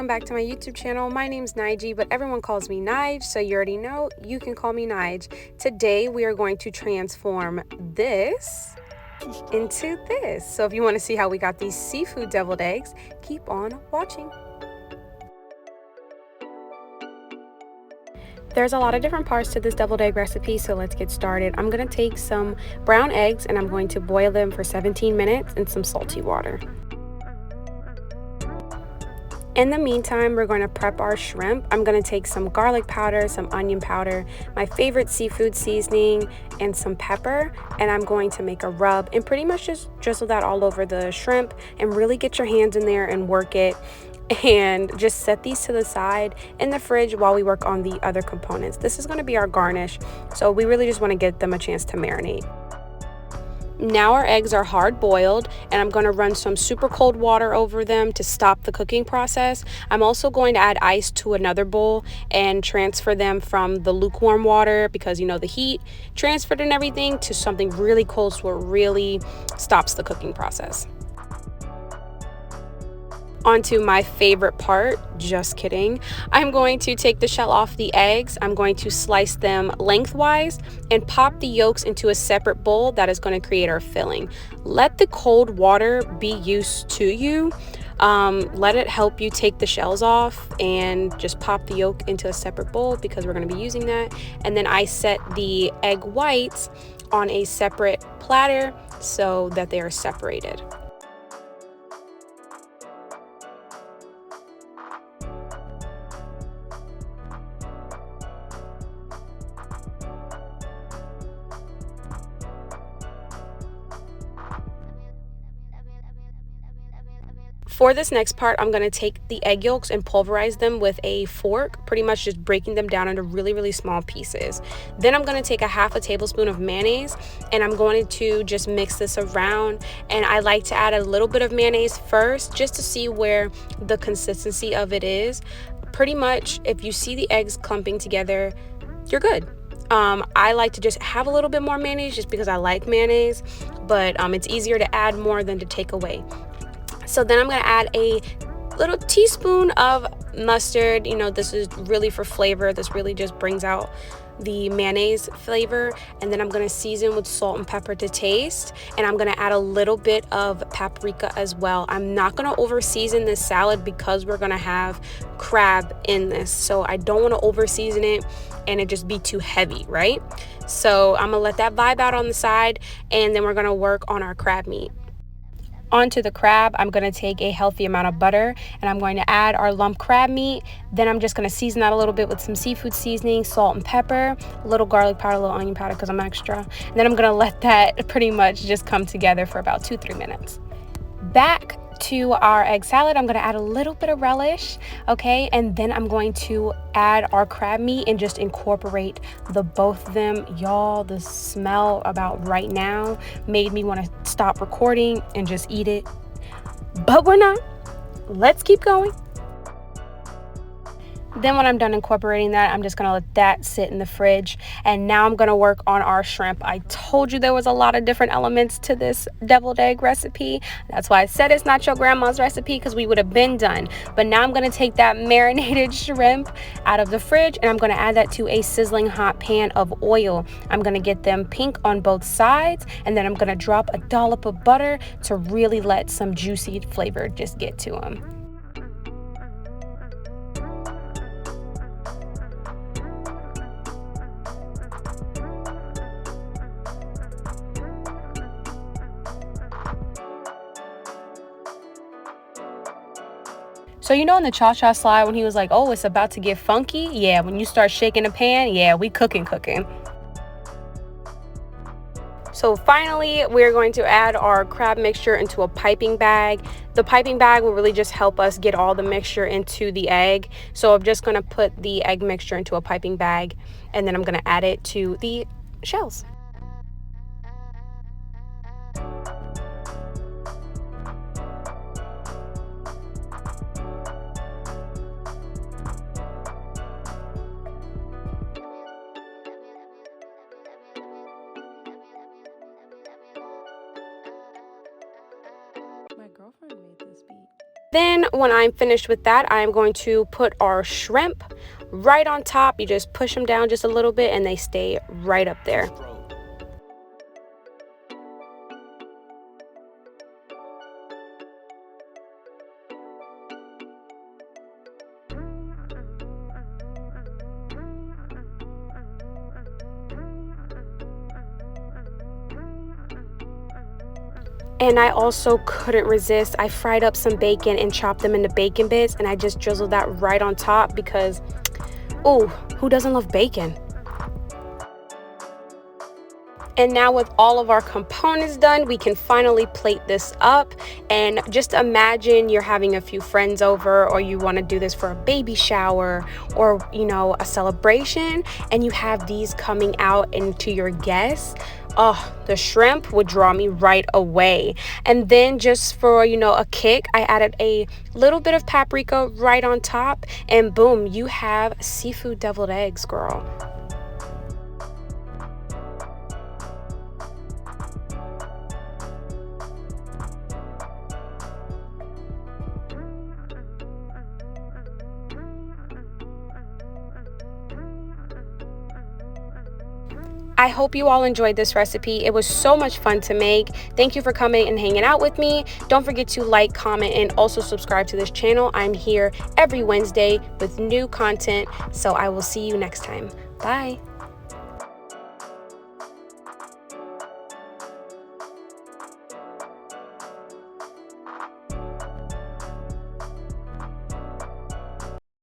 welcome back to my YouTube channel. My name's Nige, but everyone calls me Nige, so you already know you can call me Nige. Today we are going to transform this into this. So if you want to see how we got these seafood deviled eggs, keep on watching. There's a lot of different parts to this deviled egg recipe, so let's get started. I'm going to take some brown eggs and I'm going to boil them for 17 minutes in some salty water. In the meantime, we're going to prep our shrimp. I'm going to take some garlic powder, some onion powder, my favorite seafood seasoning, and some pepper, and I'm going to make a rub and pretty much just drizzle that all over the shrimp and really get your hands in there and work it. And just set these to the side in the fridge while we work on the other components. This is going to be our garnish, so we really just want to give them a chance to marinate. Now our eggs are hard boiled, and I'm going to run some super cold water over them to stop the cooking process. I'm also going to add ice to another bowl and transfer them from the lukewarm water, because you know the heat transferred and everything, to something really cold so it really stops the cooking process. Onto my favorite part, just kidding. I'm going to take the shell off the eggs. I'm going to slice them lengthwise and pop the yolks into a separate bowl that is going to create our filling. Let the cold water be used to you. Let it help you take the shells off, and just pop the yolk into a separate bowl because we're going to be using that. And then I set the egg whites on a separate platter so that they are separated. For this next part, I'm going to take the egg yolks and pulverize them with a fork, pretty much just breaking them down into really small pieces. Then I'm going to take a half a tablespoon of mayonnaise, and I'm going to just mix this around. And I like to add a little bit of mayonnaise first just to see where the consistency of it is. Pretty much, if you see the eggs clumping together, you're good. I like to just have a little bit more mayonnaise just because I like mayonnaise, but it's easier to add more than to take away. So then I'm going to add a little teaspoon of mustard. You know, this is really for flavor. This really just brings out the mayonnaise flavor. And then I'm going to season with salt and pepper to taste. And I'm going to add a little bit of paprika as well. I'm not going to over season this salad because we're going to have crab in this. So I don't want to over season it and it just be too heavy, right? So I'm going to let that vibe out on the side, and then we're going to work on our crab meat. Onto the crab, I'm going to take a healthy amount of butter, and I'm going to add our lump crab meat. Then I'm just going to season that a little bit with some seafood seasoning, salt and pepper, a little garlic powder, a little onion powder because I'm extra. And then I'm going to let that pretty much just come together for about 2-3 minutes. Back to our egg salad, I'm going to add a little bit of relish, okay, and then I'm going to add our crab meat and just incorporate the both of them. Y'all, the smell about right now made me want to stop recording and just eat it, but we're not. Let's keep going. Then when I'm done incorporating that, I'm just going to let that sit in the fridge. And now I'm going to work on our shrimp. I told you there was a lot of different elements to this deviled egg recipe. That's why I said it's not your grandma's recipe, because we would have been done. But now I'm going to take that marinated shrimp out of the fridge, and I'm going to add that to a sizzling hot pan of oil. I'm going to get them pink on both sides, and then I'm going to drop a dollop of butter to really let some juicy flavor just get to them. So you know in the cha-cha slide when he was like, oh, it's about to get funky? Yeah, when you start shaking the pan, yeah, we cooking. So finally, we're going to add our crab mixture into a piping bag. The piping bag will really just help us get all the mixture into the egg. So I'm just going to put the egg mixture into a piping bag, and then I'm going to add it to the shells. My girlfriend made this beat. Then when I'm finished with that, I'm going to put our shrimp right on top. You just push them down just a little bit and they stay right up there. And I also couldn't resist. I fried up some bacon and chopped them into bacon bits, and I just drizzled that right on top because, ooh, who doesn't love bacon? And now with all of our components done, we can finally plate this up. And just imagine you're having a few friends over, or you want to do this for a baby shower or, you know, a celebration, and you have these coming out into your guests. Oh, the shrimp would draw me right away. And then just for, you know, a kick, I added a little bit of paprika right on top, and boom, you have seafood deviled eggs, girl. I hope you all enjoyed this recipe. It was so much fun to make. Thank you for coming and hanging out with me. Don't forget to like, comment, and also subscribe to this channel. I'm here every Wednesday with new content, so I will see you next time. Bye.